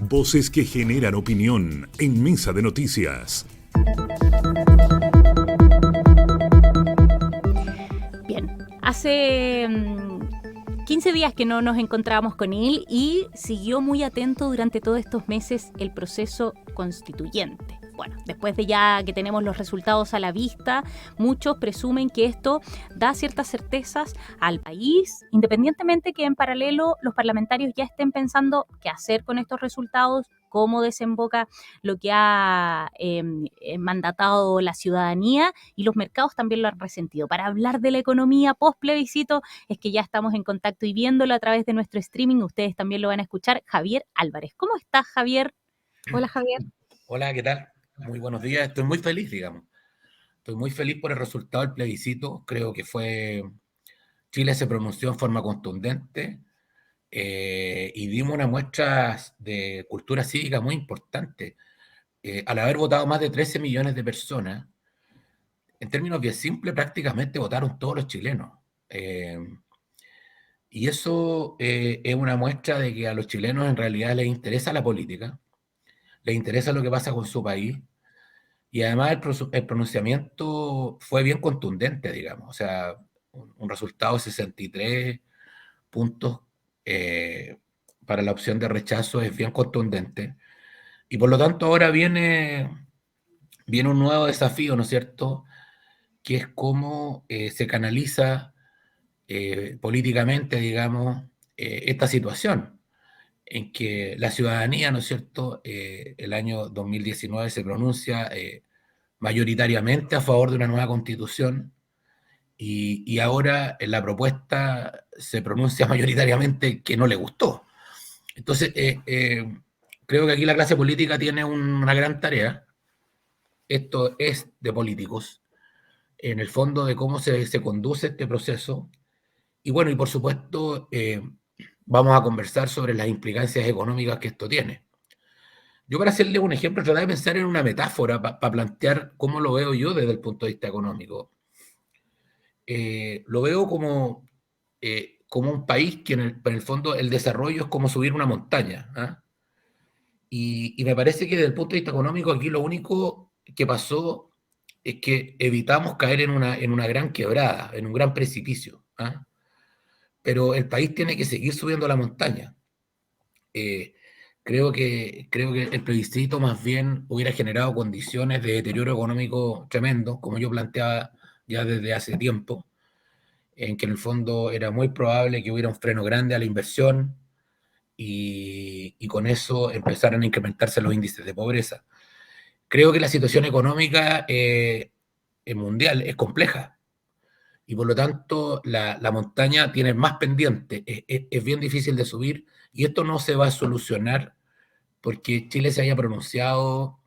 Voces que generan opinión en Mesa de Noticias. Bien, hace 15 días que no nos encontrábamos con él y siguió muy atento durante todos estos meses el proceso constituyente. Bueno, después de ya que tenemos los resultados a la vista, muchos presumen que esto da ciertas certezas al país, independientemente que en paralelo los parlamentarios ya estén pensando qué hacer con estos resultados, cómo desemboca lo que ha mandatado la ciudadanía, y los mercados también lo han resentido. Para hablar de la economía post plebiscito es que ya estamos en contacto y viéndolo a través de nuestro streaming. Ustedes también lo van a escuchar. Javier Álvarez. ¿Cómo estás, Javier? Hola, Javier. Hola, ¿qué tal? Muy buenos días. Estoy muy feliz, digamos. Estoy muy feliz por el resultado del plebiscito. Creo que Chile se pronunció en forma contundente y dimos una muestra de cultura cívica muy importante. Al haber votado más de 13 millones de personas, en términos bien simples, prácticamente votaron todos los chilenos. Y eso es una muestra de que a los chilenos en realidad les interesa la política, les interesa lo que pasa con su país. Y además el pronunciamiento fue bien contundente, digamos. O sea, un resultado de 63 puntos para la opción de rechazo es bien contundente. Y por lo tanto ahora viene un nuevo desafío, ¿no es cierto? Que es cómo se canaliza políticamente, digamos, esta situación en que la ciudadanía, ¿no es cierto?, el año 2019 se pronuncia mayoritariamente a favor de una nueva constitución y ahora en la propuesta se pronuncia mayoritariamente que no le gustó. Entonces, creo que aquí la clase política tiene una gran tarea. Esto es de políticos, en el fondo de cómo se conduce este proceso. Y bueno, y por supuesto, vamos a conversar sobre las implicancias económicas que esto tiene. Yo, para hacerle un ejemplo, tratar de pensar en una metáfora para plantear cómo lo veo yo desde el punto de vista económico. Lo veo como un país que en el fondo el desarrollo es como subir una montaña. ¿Ah? Y me parece que desde el punto de vista económico aquí lo único que pasó es que evitamos caer en una gran quebrada, en un gran precipicio. ¿Ah? Pero el país tiene que seguir subiendo la montaña. Creo que el plebiscito más bien hubiera generado condiciones de deterioro económico tremendo, como yo planteaba ya desde hace tiempo, en que en el fondo era muy probable que hubiera un freno grande a la inversión y con eso empezaran a incrementarse los índices de pobreza. Creo que la situación económica mundial es compleja y por lo tanto la montaña tiene más pendiente, es bien difícil de subir y esto no se va a solucionar porque Chile se haya pronunciado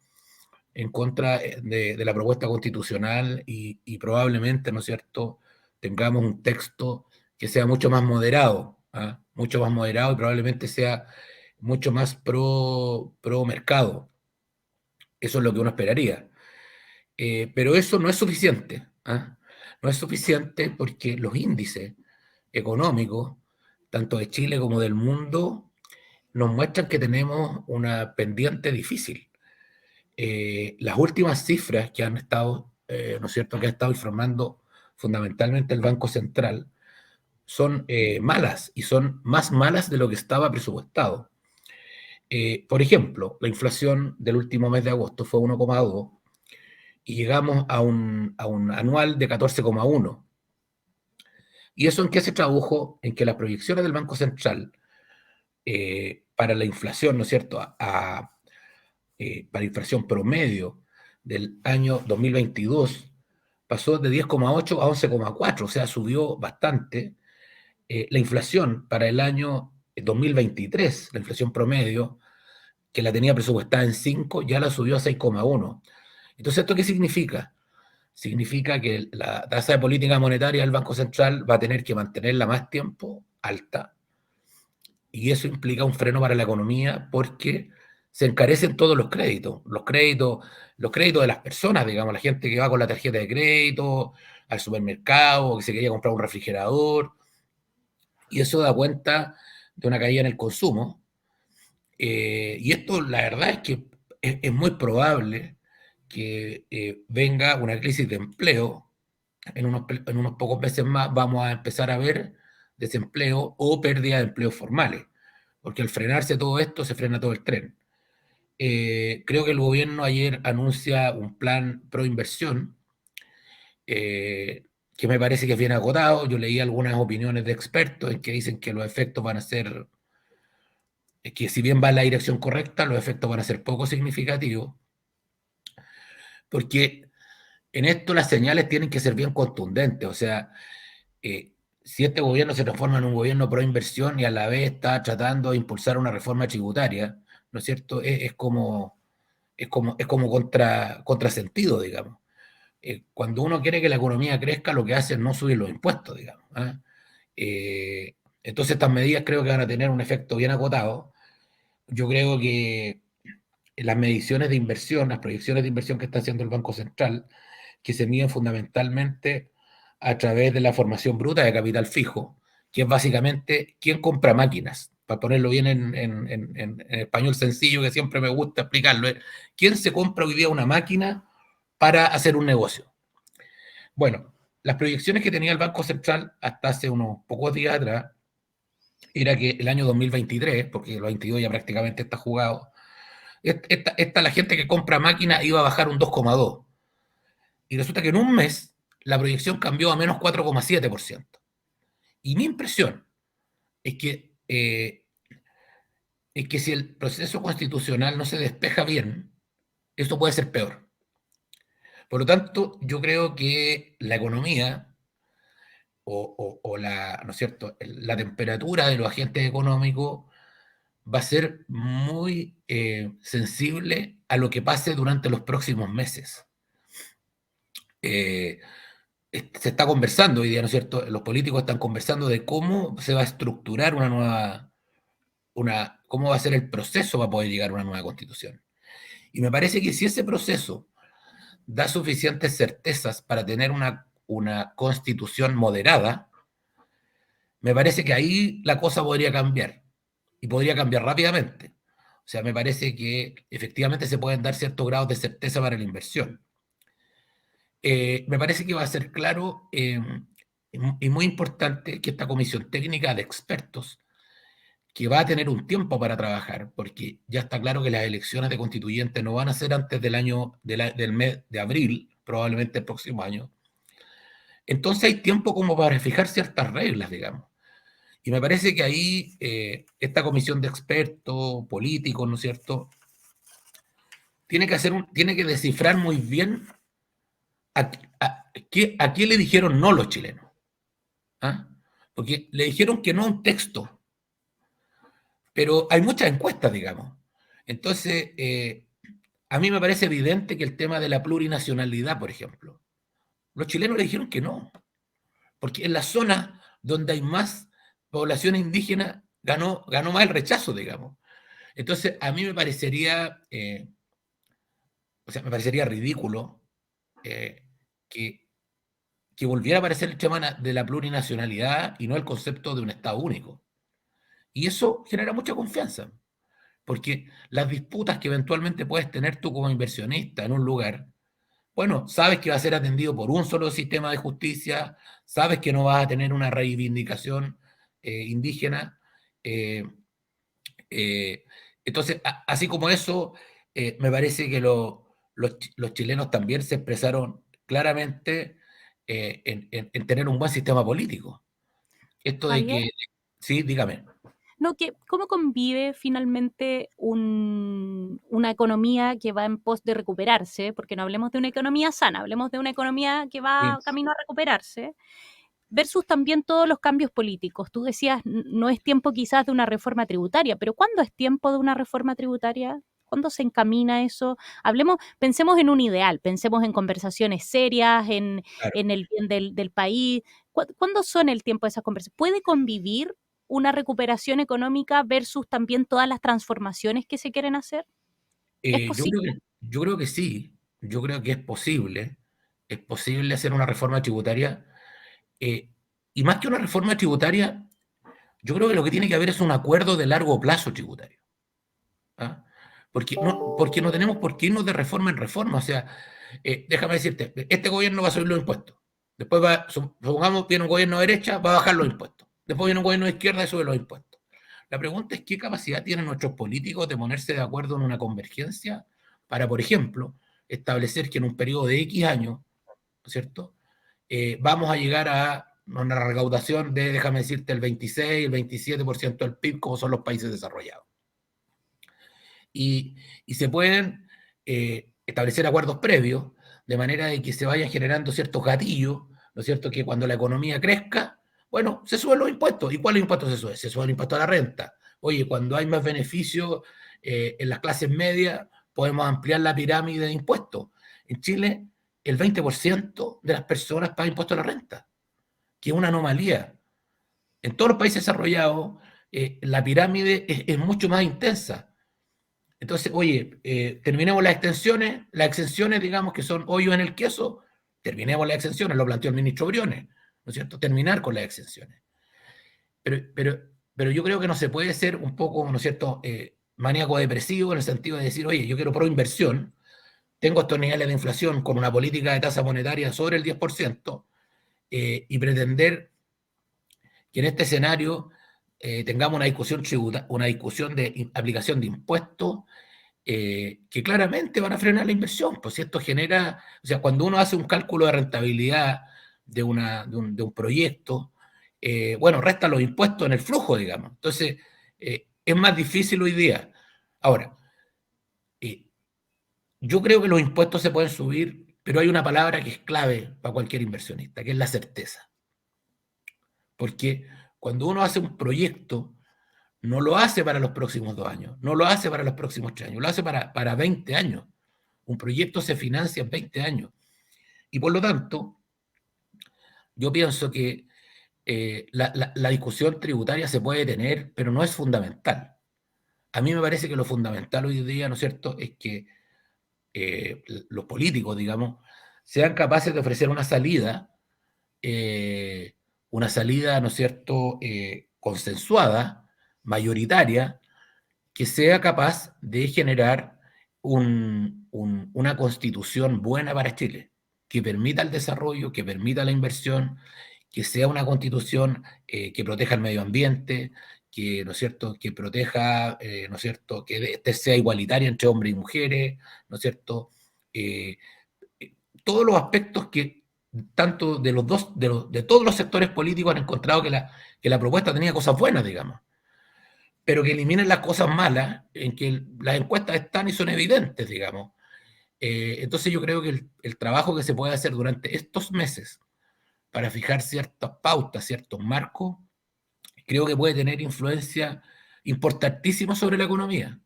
en contra de la propuesta constitucional y probablemente, ¿no es cierto?, tengamos un texto que sea mucho más moderado, ¿ah? Mucho más moderado y probablemente sea mucho más pro mercado. Eso es lo que uno esperaría. Pero eso no es suficiente. ¿Ah? No es suficiente porque los índices económicos, tanto de Chile como del mundo, nos muestran que tenemos una pendiente difícil. Las últimas cifras que han estado, ¿no es cierto?, que ha estado informando fundamentalmente el Banco Central, son malas y son más malas de lo que estaba presupuestado. Por ejemplo, la inflación del último mes de agosto fue 1,2 y llegamos a un anual de 14,1. ¿Y eso en qué se tradujo? En que las proyecciones del Banco Central para la inflación, ¿no es cierto?, para inflación promedio del año 2022 pasó de 10,8 a 11,4, o sea, subió bastante. La inflación para el año 2023, la inflación promedio, que la tenía presupuestada en 5, ya la subió a 6,1. Entonces, ¿esto qué significa? Significa que la tasa de política monetaria del Banco Central va a tener que mantenerla más tiempo alta, y eso implica un freno para la economía porque se encarecen todos los créditos de las personas, digamos, la gente que va con la tarjeta de crédito al supermercado, que se quería comprar un refrigerador, y eso da cuenta de una caída en el consumo. Y esto, la verdad es que es muy probable que venga una crisis de empleo. En unos pocos meses más vamos a empezar a ver desempleo o pérdida de empleos formales, porque al frenarse todo esto, se frena todo el tren. Creo que el gobierno ayer anuncia un plan pro inversión, que me parece que es bien agotado. Yo leí algunas opiniones de expertos en que dicen que los efectos van a ser, que si bien va en la dirección correcta, los efectos van a ser poco significativos, porque en esto las señales tienen que ser bien contundentes. O sea, si este gobierno se transforma en un gobierno pro inversión y a la vez está tratando de impulsar una reforma tributaria, ¿no es cierto? Es como contrasentido, digamos. Cuando uno quiere que la economía crezca, lo que hace es no subir los impuestos, digamos. ¿Ah? Entonces estas medidas creo que van a tener un efecto bien acotado. Yo creo que las mediciones de inversión, las proyecciones de inversión que está haciendo el Banco Central, que se miden fundamentalmente a través de la formación bruta de capital fijo, que es básicamente quién compra máquinas, para ponerlo bien en español sencillo, que siempre me gusta explicarlo, quién se compra hoy día una máquina para hacer un negocio. Bueno, las proyecciones que tenía el Banco Central hasta hace unos pocos días atrás era que el año 2023, porque el 22 ya prácticamente está jugado, la gente que compra máquinas iba a bajar un 2,2. Y resulta que en un mes la proyección cambió a menos 4,7%. Y mi impresión es que si el proceso constitucional no se despeja bien, esto puede ser peor. Por lo tanto, yo creo que la economía ¿no es cierto?, la temperatura de los agentes económicos va a ser muy sensible a lo que pase durante los próximos meses. Se está conversando hoy día, ¿no es cierto? Los políticos están conversando de cómo se va a estructurar cómo va a ser el proceso para poder llegar a una nueva constitución. Y me parece que si ese proceso da suficientes certezas para tener una constitución moderada, me parece que ahí la cosa podría cambiar, y podría cambiar rápidamente. O sea, me parece que efectivamente se pueden dar ciertos grados de certeza para la inversión. Me parece que va a ser claro y muy importante que esta comisión técnica de expertos, que va a tener un tiempo para trabajar, porque ya está claro que las elecciones de constituyentes no van a ser antes del mes de abril, probablemente el próximo año. Entonces hay tiempo como para fijar ciertas reglas, digamos. Y me parece que ahí esta comisión de expertos, políticos, ¿no es cierto?, tiene que descifrar muy bien a qué le dijeron no los chilenos. ¿Ah? Porque le dijeron que no a un texto, pero hay muchas encuestas, digamos. Entonces, a mí me parece evidente que el tema de la plurinacionalidad, por ejemplo, los chilenos le dijeron que no, porque en la zona donde hay más población indígena ganó más el rechazo, digamos. Entonces, a mí me parecería ridículo que volviera a aparecer el tema de la plurinacionalidad y no el concepto de un Estado único. Y eso genera mucha confianza, porque las disputas que eventualmente puedes tener tú como inversionista en un lugar, bueno, sabes que va a ser atendido por un solo sistema de justicia, sabes que no vas a tener una reivindicación indígena. Entonces, así como eso, me parece que los chilenos también se expresaron claramente en tener un buen sistema político. Esto de Javier, que, sí, dígame. no, ¿cómo convive finalmente una economía que va en pos de recuperarse? Porque no hablemos de una economía sana, hablemos de una economía que va Sí. camino a recuperarse, versus también todos los cambios políticos. Tú decías, no es tiempo quizás de una reforma tributaria, pero ¿cuándo es tiempo de una reforma tributaria? ¿Cuándo se encamina eso? Pensemos en un ideal, pensemos en conversaciones serias, Claro. en el bien del país. ¿Cuándo son el tiempo de esas conversaciones? ¿Puede convivir una recuperación económica versus también todas las transformaciones que se quieren hacer? ¿Es Yo posible? creo que sí, yo creo que es posible hacer una reforma tributaria, y más que una reforma tributaria, yo creo que lo que tiene que haber es un acuerdo de largo plazo tributario. ¿ah? Porque no tenemos por qué irnos de reforma en reforma. O sea, déjame decirte, este gobierno va a subir los impuestos. Después supongamos, viene un gobierno de derecha, va a bajar los impuestos. Después viene un gobierno de izquierda y sube los impuestos. La pregunta es qué capacidad tienen nuestros políticos de ponerse de acuerdo en una convergencia para, por ejemplo, establecer que en un periodo de X años, ¿no es cierto? Vamos a llegar a una recaudación de, déjame decirte, el 26, el 27% del PIB, como son los países desarrollados. Y se pueden establecer acuerdos previos, de manera de que se vayan generando ciertos gatillos, ¿no es cierto? Que cuando la economía crezca, bueno, se suben los impuestos. ¿Y cuáles impuestos se suben? Se sube el impuesto a la renta. Oye, cuando hay más beneficios en las clases medias, podemos ampliar la pirámide de impuestos. En Chile, el 20% de las personas paga impuesto a la renta, que es una anomalía. En todos los países desarrollados, la pirámide es mucho más intensa. Entonces, oye, terminemos las exenciones, digamos, que son hoyos en el queso, terminemos las exenciones, lo planteó el ministro Briones, ¿no es cierto? Terminar con las exenciones. Pero yo creo que no se puede ser un poco, ¿no es cierto?, maníaco depresivo en el sentido de decir, oye, yo quiero proinversión, tengo estos niveles de inflación con una política de tasa monetaria sobre el 10%, y pretender que en este escenario tengamos una discusión de aplicación de impuestos que claramente van a frenar la inversión. Pues si esto genera, o sea, cuando uno hace un cálculo de rentabilidad de un proyecto, bueno, resta los impuestos en el flujo, digamos. Entonces, es más difícil hoy día. Ahora, yo creo que los impuestos se pueden subir, pero hay una palabra que es clave para cualquier inversionista, que es la certeza. Porque cuando uno hace un proyecto, no lo hace para los próximos 2 años, no lo hace para los próximos 3 años, lo hace para 20 años. Un proyecto se financia en 20 años. Y por lo tanto, yo pienso que la discusión tributaria se puede tener, pero no es fundamental. A mí me parece que lo fundamental hoy día, ¿no es cierto?, es que los políticos, digamos, sean capaces de ofrecer una salida, ¿no es cierto?, consensuada, mayoritaria, que sea capaz de generar una constitución buena para Chile, que permita el desarrollo, que permita la inversión, que sea una constitución que proteja el medio ambiente, que, ¿no es cierto?, que proteja, ¿no es cierto?, que sea igualitaria entre hombres y mujeres, ¿no es cierto?, todos los aspectos que tanto de todos los sectores políticos han encontrado que la propuesta tenía cosas buenas, digamos, pero que eliminen las cosas malas, en que las encuestas están y son evidentes, digamos. Entonces yo creo que el trabajo que se puede hacer durante estos meses para fijar ciertas pautas, ciertos marcos, creo que puede tener influencia importantísima sobre la economía.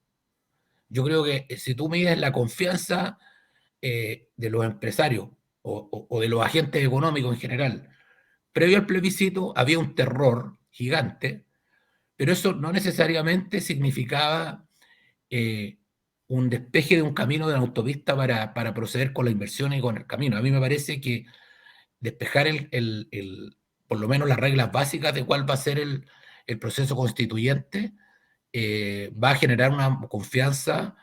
Yo creo que si tú mides la confianza de los empresarios o de los agentes económicos en general, previo al plebiscito había un terror gigante, pero eso no necesariamente significaba un despeje de un camino de la autopista para proceder con la inversión y con el camino. A mí me parece que despejar por lo menos las reglas básicas de cuál va a ser el proceso constituyente va a generar una confianza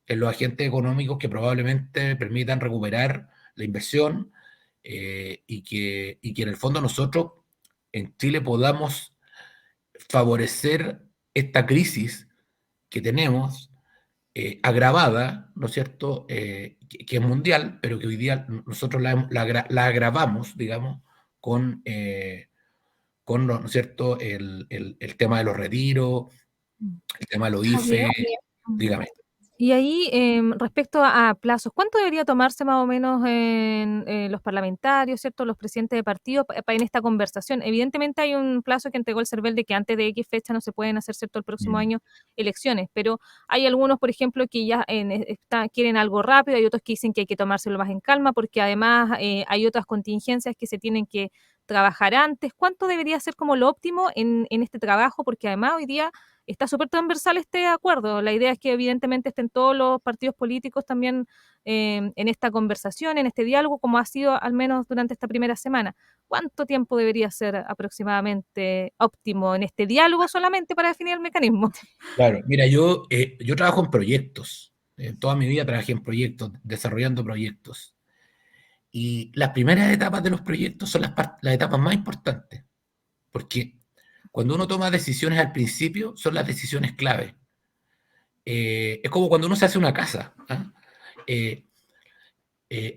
en los agentes económicos que probablemente permitan recuperar la inversión y que en el fondo nosotros en Chile podamos favorecer esta crisis que tenemos agravada, ¿no es cierto?, que es mundial, pero que hoy día nosotros la agravamos, digamos, con ¿no es cierto?, el tema de los retiros, el tema de los Javier, IFE, dígame. y ahí, respecto a plazos, ¿cuánto debería tomarse más o menos en los parlamentarios, cierto, los presidentes de partidos en esta conversación? Evidentemente hay un plazo que entregó el CERVEL de que antes de X fecha no se pueden hacer, cierto, el próximo año elecciones, pero hay algunos, por ejemplo, que ya quieren algo rápido, hay otros que dicen que hay que tomárselo más en calma, porque además hay otras contingencias que se tienen que trabajar antes. ¿Cuánto debería ser como lo óptimo en este trabajo? Porque además hoy día está súper transversal este acuerdo. La idea es que evidentemente estén todos los partidos políticos también en esta conversación, en este diálogo, como ha sido al menos durante esta primera semana. ¿cuánto tiempo debería ser aproximadamente óptimo en este diálogo solamente para definir el mecanismo? Claro, mira, yo trabajo en proyectos. Toda mi vida trabajé en proyectos, desarrollando proyectos. Y las primeras etapas de los proyectos son las etapas más importantes, porque cuando uno toma decisiones al principio, son las decisiones clave. Es como cuando uno se hace una casa. ¿Ah?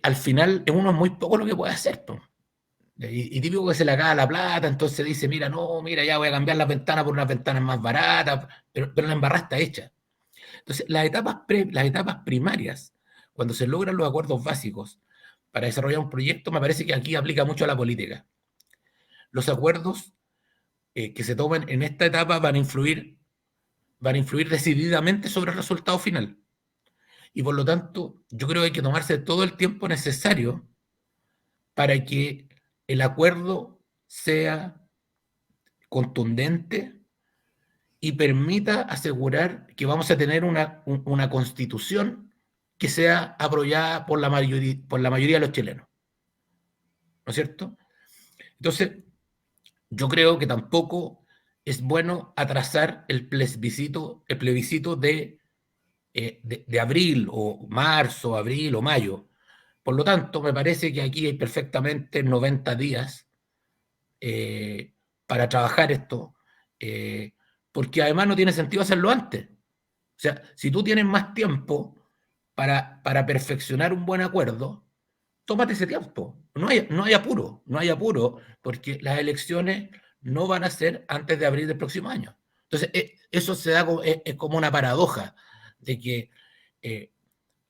Al final, uno es muy poco lo que puede hacer, ¿no? Y típico que se le acaba la plata, entonces dice, mira, no, mira, ya voy a cambiar las ventanas por unas ventanas más baratas, pero la embarrada está hecha. Entonces, las etapas primarias, cuando se logran los acuerdos básicos para desarrollar un proyecto, me parece que aquí aplica mucho a la política. Los acuerdos que se toman en esta etapa van a influir decididamente sobre el resultado final. Y por lo tanto, yo creo que hay que tomarse todo el tiempo necesario para que el acuerdo sea contundente y permita asegurar que vamos a tener una constitución que sea aprobada por la mayoría de los chilenos. ¿No es cierto? Entonces, yo creo que tampoco es bueno atrasar el plebiscito de abril o marzo, abril o mayo. Por lo tanto, me parece que aquí hay perfectamente 90 días para trabajar esto, porque además no tiene sentido hacerlo antes. O sea, si tú tienes más tiempo para perfeccionar un buen acuerdo, tómate ese tiempo. No hay apuro, porque las elecciones no van a ser antes de abril del próximo año. Entonces, eso es como una paradoja de que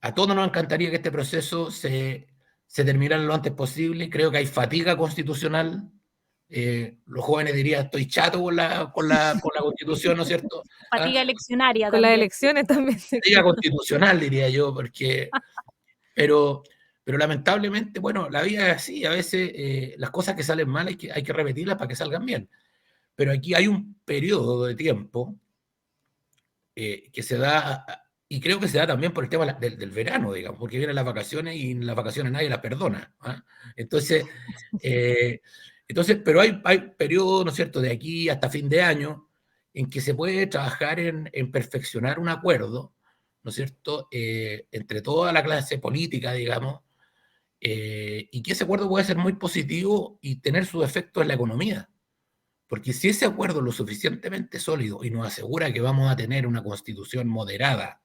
a todos nos encantaría que este proceso se terminara lo antes posible. Creo que hay fatiga constitucional. Los jóvenes dirían, estoy chato con la Constitución, ¿no es cierto? Fatiga eleccionaria Con las también. elecciones también. Fatiga constitucional, diría yo, pero lamentablemente, bueno, la vida es así. A veces las cosas que salen mal hay que repetirlas para que salgan bien. Pero aquí hay un periodo de tiempo que se da, y creo que se da también por el tema del verano, digamos, porque vienen las vacaciones y las vacaciones nadie las perdona. ¿Ah? Entonces, pero hay periodos, ¿no es cierto?, de aquí hasta fin de año en que se puede trabajar en perfeccionar un acuerdo, ¿no es cierto?, entre toda la clase política, digamos, y que ese acuerdo puede ser muy positivo y tener sus efectos en la economía. Porque si ese acuerdo es lo suficientemente sólido y nos asegura que vamos a tener una constitución moderada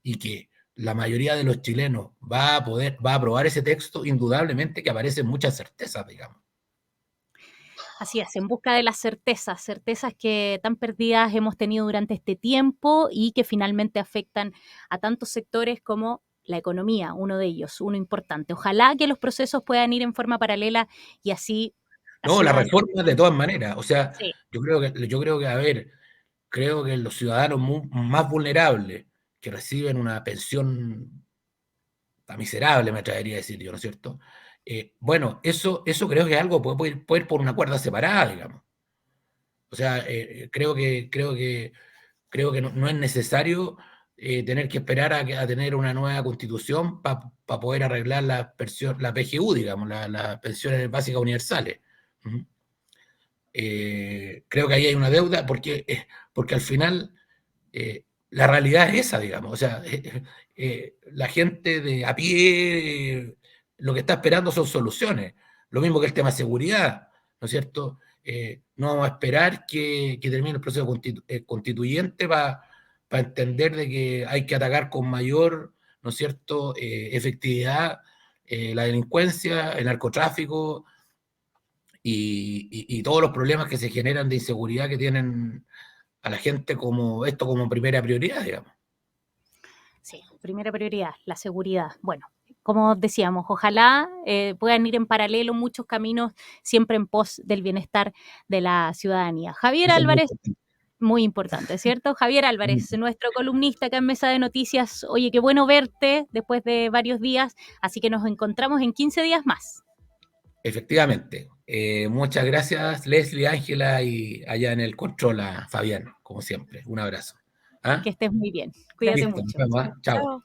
y que la mayoría de los chilenos va a aprobar ese texto, indudablemente que aparecen muchas certezas, digamos. Así es, en busca de las certezas que tan perdidas hemos tenido durante este tiempo y que finalmente afectan a tantos sectores como la economía, uno de ellos, uno importante. Ojalá que los procesos puedan ir en forma paralela y así... No, la reforma de todas maneras. O sea, sí. yo creo que, a ver, creo que los ciudadanos más vulnerables que reciben una pensión tan miserable, me atrevería a decir yo, ¿no es cierto? Bueno, eso creo que es algo que puede ir por una cuerda separada, digamos. O sea, creo que no es necesario tener que esperar a tener una nueva constitución para poder arreglar la PGU, digamos, las pensiones básicas universales. ¿Mm? Creo que ahí hay una deuda porque al final la realidad es esa, digamos. O sea, la gente de a pie lo que está esperando son soluciones. Lo mismo que el tema de seguridad, ¿no es cierto? No vamos a esperar que termine el proceso constituyente para entender de que hay que atacar con mayor, ¿no es cierto?, efectividad la delincuencia, el narcotráfico y todos los problemas que se generan de inseguridad que tienen a la gente como primera prioridad, digamos. Sí, primera prioridad, la seguridad. Bueno, como decíamos, ojalá puedan ir en paralelo muchos caminos siempre en pos del bienestar de la ciudadanía. Javier Álvarez, muy importante, ¿cierto? Javier Álvarez, nuestro columnista acá en Mesa de Noticias. Oye, qué bueno verte después de varios días, así que nos encontramos en 15 días más. Efectivamente. Muchas gracias, Leslie, Ángela, y allá en el control a Fabián, como siempre. Un abrazo. ¿Ah? Que estés muy bien. Cuídate Listo, mucho. nos vemos, ¿ah? Chao.